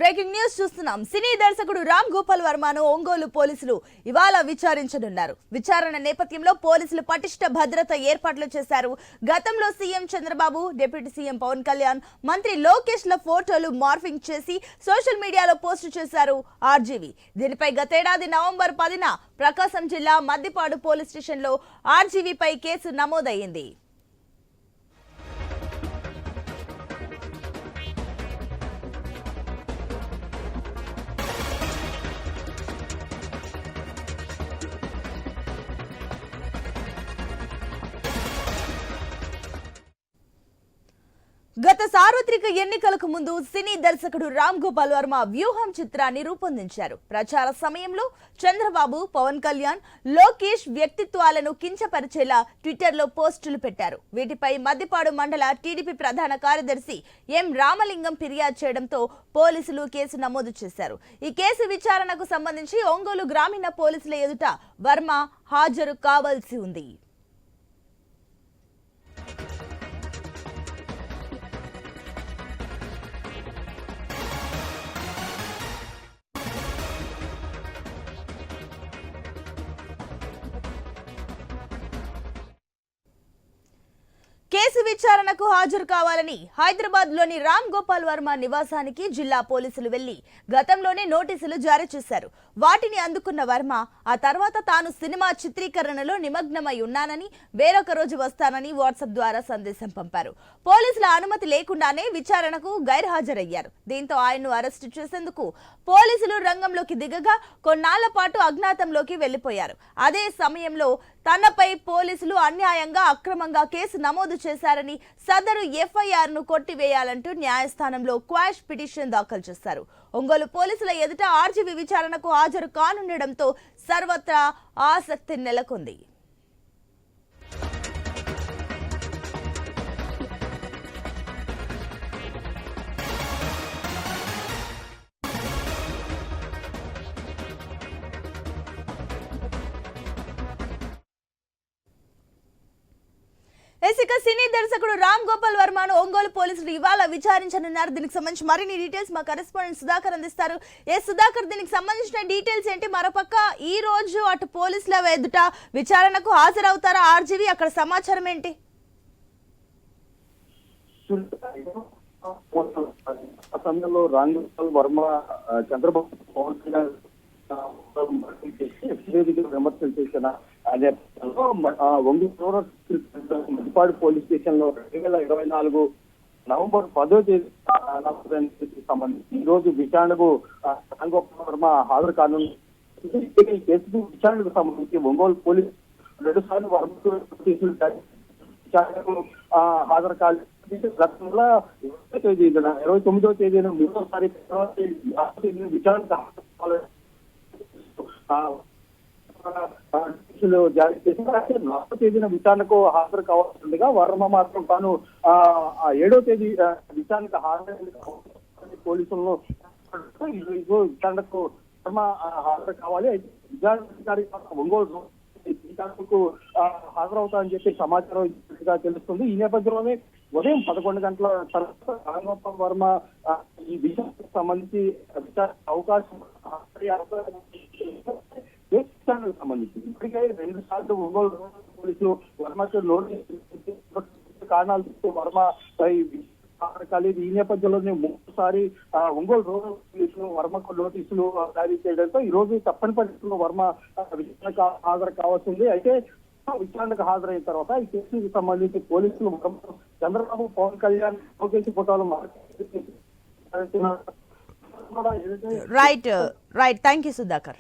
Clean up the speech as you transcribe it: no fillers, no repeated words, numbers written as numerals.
Breaking news చూస్తున్నాం. సినీ దర్శకుడు రామ్ గోపాల్ వర్మను ఒంగోలు పోలీసులు ఇవాళ విచారించనున్నారు. విచారణ నేపథ్యంలో పోలీసులు పటిష్ట భద్రత ఏర్పాట్లు చేశారు. గతంలో CM Chandrababu, deputy CM Pawan Kalyan, మంత్రి లోకేష్ ల ఫోటోలు మార్ఫింగ్ చేసి సోషల్ మీడియాలో పోస్టు చేశారు ఆర్జీవీ. దీనిపై గతేడాది నవంబర్ 10న ప్రకాశం జిల్లా మద్దిపాడు పోలీస్ స్టేషన్లో ఆర్జీవీపై కేసు నమోదయ్యింది. గత సార్వత్రిక ఎన్నికలకు ముందు సినీ దర్శకుడు రామ్ గోపాల్ వర్మ వ్యూహం చిత్రాన్ని రూపొందించారు. ప్రచార సమయంలో చంద్రబాబు, పవన్ కళ్యాణ్, లోకేష్ వ్యక్తిత్వాలను కించపరిచేలా ట్విట్టర్లో పోస్టులు పెట్టారు. వీటిపై మద్దిపాడు మండల టీడీపీ ప్రధాన కార్యదర్శి ఎం రామలింగం ఫిర్యాదు చేయడంతో పోలీసులు కేసు నమోదు చేశారు. ఈ కేసు విచారణకు సంబంధించి ఒంగోలు గ్రామీణ పోలీసుల ఎదుట వర్మ హాజరు కావాల్సి ఉంది. కేసు విచారణకు హాజరు కావాలని హైదరాబాద్ లోని రామ్ గోపాల్ వర్మ నివాసానికి జిల్లా పోలీసులు వెళ్లి గతంలోనే నోటీసులు జారీ చేశారు. వాటిని అందుకున్న వర్మ ఆ తర్వాత తాను సినిమా చిత్రీకరణలో నిమగ్నమై ఉన్నానని, వేరొక రోజు వస్తానని వాట్సాప్ ద్వారా సందేశం పంపారు. పోలీసుల అనుమతి లేకుండానే విచారణకు గైర్హాజరయ్యారు. దీంతో ఆయన్ను అరెస్టు చేసేందుకు పోలీసులు రంగంలోకి దిగగా కొన్నాళ్ల పాటు అజ్ఞాతంలోకి వెళ్లిపోయారు. అదే సమయంలో తనపై పోలీసులు అన్యాయంగా, అక్రమంగా కేసు నమోదు చేశారని, సదరు ఎఫ్ఐఆర్ ను కొట్టివేయాలంటూ న్యాయస్థానంలో క్వాష్ పిటిషన్ దాఖలు చేశారు. ఒంగోలు పోలీసుల ఎదుట ఆర్జీవీ విచారణకు హాజరు కానుండడంతో సర్వత్రా ఆసక్తి నెలకొంది. సినీ దర్శకుడు రామ్ గోపాల్ వర్మను ఒంగోలు పోలీసులు ఇవాళ విచారించనున్నారు. దీనికి సంబంధించి మరిన్ని డీటెయిల్స్ మా కరెస్పాండెంట్ సుధాకర్ అందిస్తారు. సుధాకర్, దీనికి సంబంధించిన డీటెయిల్స్ ఏంటి? మరోపక్క ఈ రోజు అటు పోలీసుల ఎదుట విచారణకు హాజరవుతారా ఆర్జీవీ? అక్కడ సమాచారం ఏంటి? సమయంలో రామ్ గోపాల్ వర్మ చంద్రబాబు, పవన్ కళ్యాణ్ విమర్శలు చేసిన నేపథ్యంలో ఒంగోలు మద్దిపాడు పోలీస్ స్టేషన్ లో 2024 నవంబర్ 10వ తేదీ సంబంధించి ఈ రోజు విచారణకు రామ్ గోపాల్ వర్మ హాజరు కానున్న ఈ కేసుకు విచారణకు సంబంధించి ఒంగోలు పోలీసు 2 సార్లు వర్మకు విచారణకు హాజరు కాలేదు. గతంలో 29వ తేదీన 3వ విచారణకు జారీ చేశారు. 4వ తేదీన విచారణకు హాజరు కావాల్సిందిగా వర్మ మాత్రం తాను 7వ తేదీ విచారణకు హాజరు పోలీసులను విచారణకు వర్మ హాజరు కావాలి. విచారణాధికారి ఒంగోలు విచారణకు హాజరవుతారని చెప్పి సమాచారం తెలుస్తుంది. ఈ నేపథ్యంలోనే ఉదయం 11 గంటల తర్వాత రామ్ గోపాల్ వర్మ ఈ విషయానికి సంబంధించి అవకాశం సంబంధించి ఇప్పటికే 2 సార్లు ఒంగోలు పోలీసులు వర్మకు నోటీసు కారణాలతో వర్మ కాలేదు. ఈ నేపథ్యంలోనే 3సారి ఒంగోలు రూరల్ పోలీసులు వర్మకు నోటీసులు జారీ చేయడంతో ఈ రోజు తప్పని పరిస్థితుల్లో వర్మ విచారణకు హాజరు కావాల్సింది. అయితే విచారణకు హాజరైన తర్వాత ఈ కేసుకు సంబంధించి పోలీసులు చంద్రబాబు, పవన్ కళ్యాణ్, లోకేష్ ఫోటోలు రైట్ థ్యాంక్ యూ సుధాకర్.